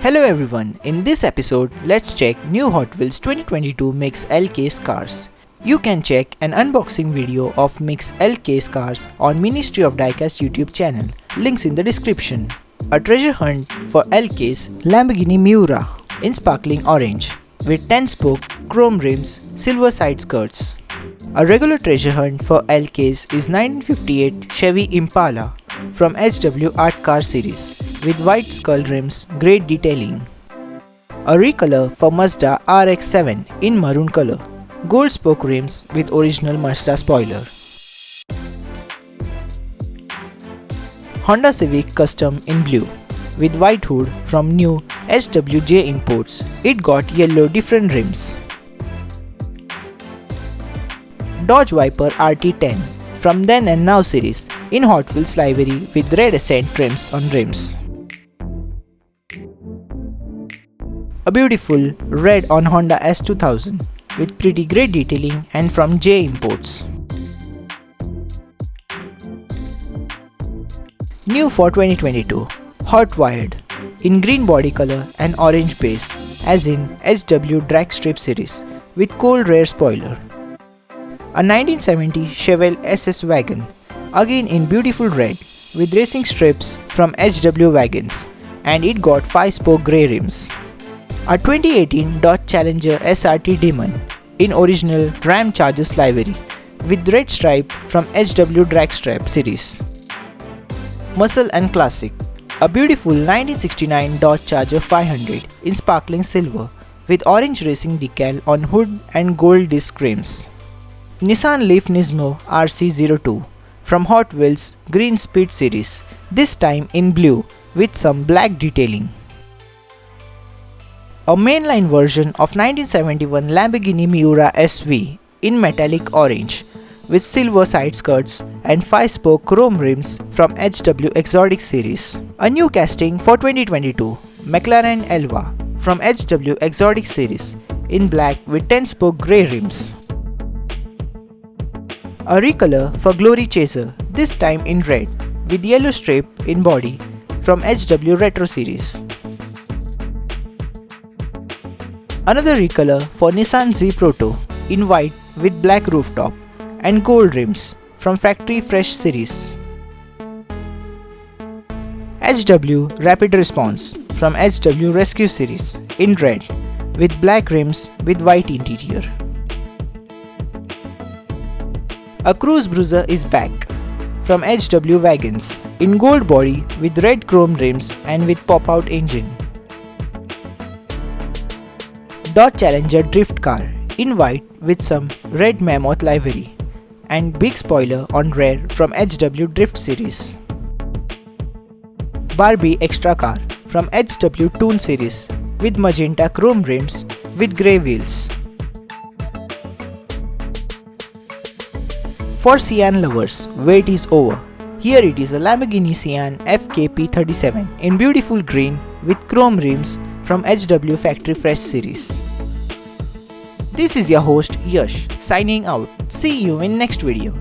Hello everyone, in this episode let's check new Hot Wheels 2022 Mix L case cars. You can check an unboxing video of Mix L case cars on Ministry of Diecast YouTube channel, links in the description. A treasure hunt for L case Lamborghini Miura in sparkling orange with 10-spoke chrome rims, silver side skirts. A regular treasure hunt for L case is 1958 Chevy Impala from HW Art Car series with white skull rims, great detailing. A recolor for Mazda RX-7 in maroon color, gold spoke rims with original Mazda spoiler. Honda Civic Custom in blue with white hood from new HWJ imports. It got yellow different rims. Dodge Viper RT10 from Then and Now series in Hot Wheels livery with red accent trims on rims. A beautiful red on Honda S2000 with pretty grey detailing and from J imports. New for 2022 Hot Wired in green body color and orange base as in HW Drag Strip series with cold rear spoiler. A 1970 Chevelle SS Wagon again in beautiful red with racing strips from HW Wagons, and it got 5-spoke grey rims. A 2018 Dodge Challenger SRT Demon in original Ram Chargers livery with red stripe from HW Dragstrip series. Muscle and Classic, a beautiful 1969 Dodge Charger 500 in sparkling silver with orange racing decal on hood and gold disc rims. Nissan Leaf Nismo RC02 from Hot Wheels Green Speed series, this time in blue with some black detailing. A mainline version of 1971 Lamborghini Miura SV in metallic orange with silver side skirts and 5-spoke chrome rims from HW Exotic series. A new casting for 2022 McLaren Elva from HW Exotic series in black with 10-spoke grey rims. A recolor for Glory Chaser, this time in red with yellow strip in body from HW Retro series. Another recolor for Nissan Z Proto in white with black rooftop and gold rims from Factory Fresh series. HW Rapid Response from HW Rescue series in red with black rims with white interior. A Cruise Bruiser is back from HW Wagons in gold body with red chrome rims and with pop-out engine. Dodge Challenger Drift Car in white with some red mammoth livery and big spoiler on rear from HW Drift series. Barbie Extra Car from HW Toon series with magenta chrome rims with grey wheels. For Sian lovers, wait is over. Here it is a Lamborghini Sián FKP37 in beautiful green with chrome rims from HW Factory Fresh series. This is your host Yash signing out. See you in next video.